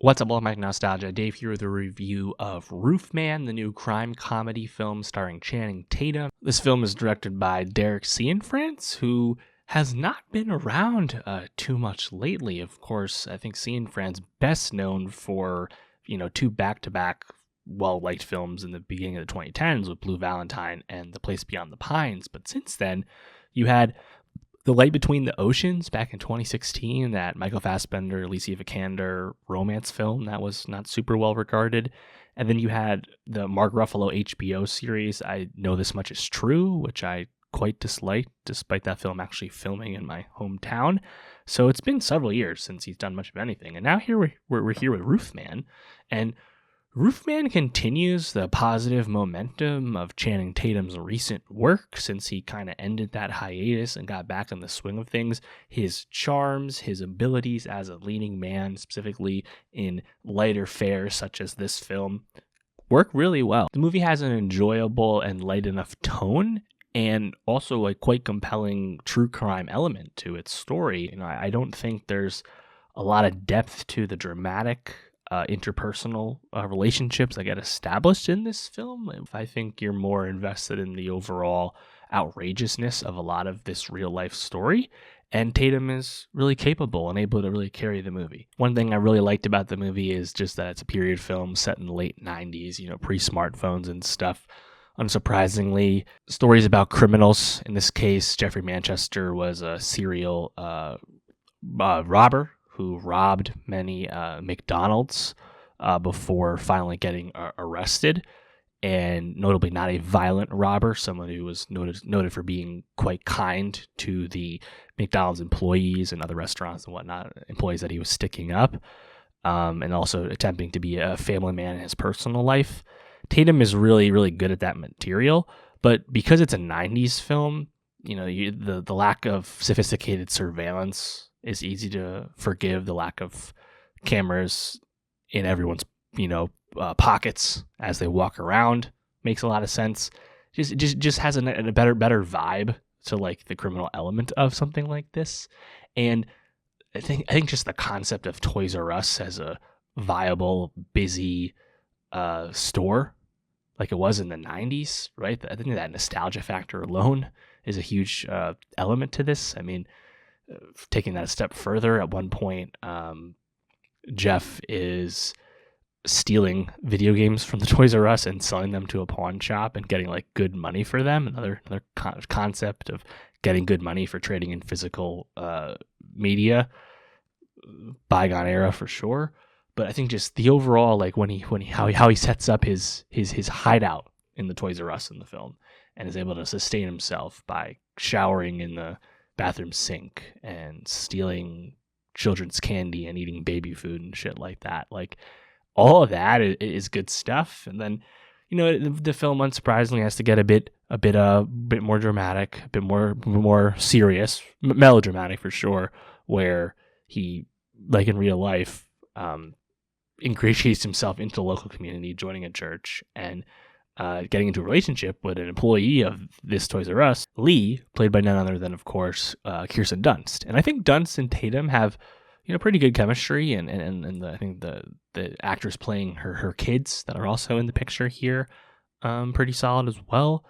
What's up, welcome back to Nowstalgia. Dave here with a review of Roofman, the new crime comedy film starring Channing Tatum. This film is directed by Derek Cianfrance, who has not been around too much lately. Of course, I think Cianfrance best known for, two back-to-back well-liked films in the beginning of the 2010s with Blue Valentine and The Place Beyond the Pines. But since then, you had The Light Between the Oceans back in 2016, that Michael Fassbender, Alicia Vikander romance film that was not super well regarded. And then you had the Mark Ruffalo HBO series, I Know This Much Is True, which I quite disliked, despite that film actually filming in my hometown. So it's been several years since he's done much of anything. And now here we're here with Roofman. And Roofman continues the positive momentum of Channing Tatum's recent work since he kind of ended that hiatus and got back in the swing of things. His charms, his abilities as a leading man, specifically in lighter fare such as this film, work really well. The movie has an enjoyable and light enough tone and also a quite compelling true crime element to its story. I don't think there's a lot of depth to the dramatic interpersonal relationships that get established in this film. I think you're more invested in the overall outrageousness of a lot of this real life story, and Tatum is really capable and able to really carry the movie. One thing I really liked about the movie is just that it's a period film set in the late 90s, pre-smartphones and stuff. Unsurprisingly, stories about criminals. In this case, Jeffrey Manchester was a serial robber who robbed many McDonald's before finally getting arrested, and notably not a violent robber, someone who was noted for being quite kind to the McDonald's employees and other restaurants and whatnot, employees that he was sticking up, and also attempting to be a family man in his personal life. Tatum is really, really good at that material, but because it's a 90s film, the lack of sophisticated surveillance is easy to forgive. The lack of cameras in everyone's, pockets as they walk around makes a lot of sense. Just has a better vibe to like the criminal element of something like this. And I think just the concept of Toys R Us as a viable, busy store, like it was in the 90s, right? I think that nostalgia factor alone is a huge element to this. I mean, taking that a step further, at one point, Jeff is stealing video games from the Toys R Us and selling them to a pawn shop and getting like good money for them. Another concept of getting good money for trading in physical media, bygone era for sure. But I think just the overall, like how he sets up his hideout in the Toys R Us in the film and is able to sustain himself by showering in the bathroom sink and stealing children's candy and eating baby food and shit like that. Like all of that is good stuff. And then, the film unsurprisingly has to get a bit more dramatic, a bit more serious, melodramatic for sure, where he, like in real life, ingratiates himself into the local community, joining a church and getting into a relationship with an employee of this Toys R Us, Lee, played by none other than, of course, Kirsten Dunst. And I think Dunst and Tatum have, pretty good chemistry, and I think the actors playing her kids that are also in the picture here, pretty solid as well.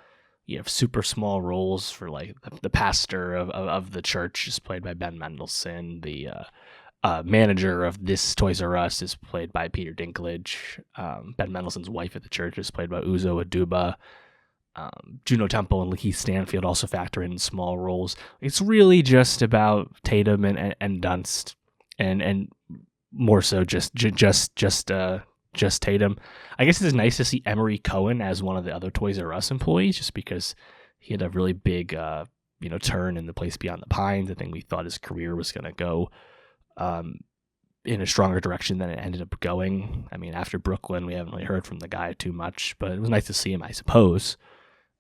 You have super small roles for like the pastor of the church is played by Ben Mendelsohn. The manager of this Toys R Us is played by Peter Dinklage. Ben Mendelsohn's wife at the church is played by Uzo Aduba. Juno Temple and Lakeith Stanfield also factor in small roles. It's really just about Tatum and Dunst, and more so just Tatum. I guess it's nice to see Emery Cohen as one of the other Toys R Us employees, just because he had a really big turn in The Place Beyond the Pines. I think we thought his career was going to go in a stronger direction than it ended up going. I mean, after Brooklyn, we haven't really heard from the guy too much, but it was nice to see him, I suppose.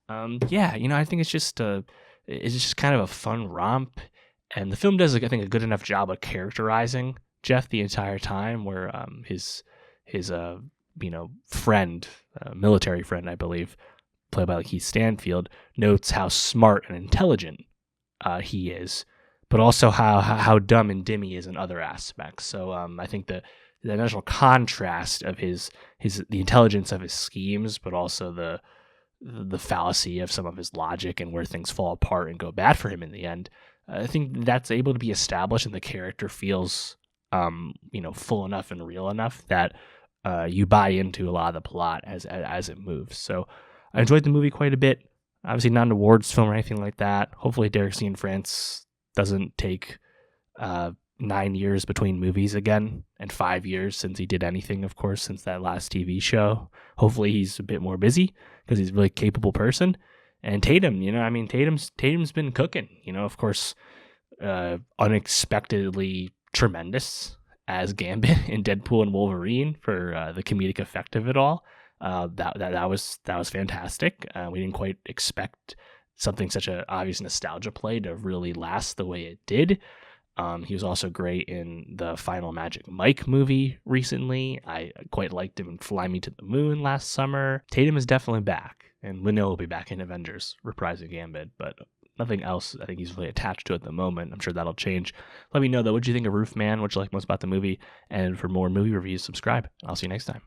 I think it's just kind of a fun romp, and the film does, I think, a good enough job of characterizing Jeff the entire time, where his friend, military friend, I believe, played by Lakeith Stanfield, notes how smart and intelligent he is, but also how dumb and dim he is in other aspects. So I think that initial contrast of the intelligence of his schemes, but also the fallacy of some of his logic and where things fall apart and go bad for him in the end. I think that's able to be established, and the character feels, full enough and real enough that you buy into a lot of the plot as it moves. So I enjoyed the movie quite a bit. Obviously, not an awards film or anything like that. Hopefully, Derek Cianfrance doesn't take 9 years between movies again, and 5 years since he did anything, of course, since that last TV show. Hopefully he's a bit more busy because he's a really capable person. And Tatum, Tatum's been cooking, of course, unexpectedly tremendous as Gambit in Deadpool and Wolverine for the comedic effect of it all. That was fantastic. We didn't quite expect something such a obvious nostalgia play to really last the way it did. He was also great in the Final Magic Mike movie recently. I quite liked him in Fly Me to the Moon last summer. Tatum is definitely back, and Leno will be back in Avengers, reprising Gambit, but nothing else I think he's really attached to at the moment. I'm sure that'll change. Let me know, though, what you think of Roofman, what you like most about the movie, and for more movie reviews, subscribe. I'll see you next time.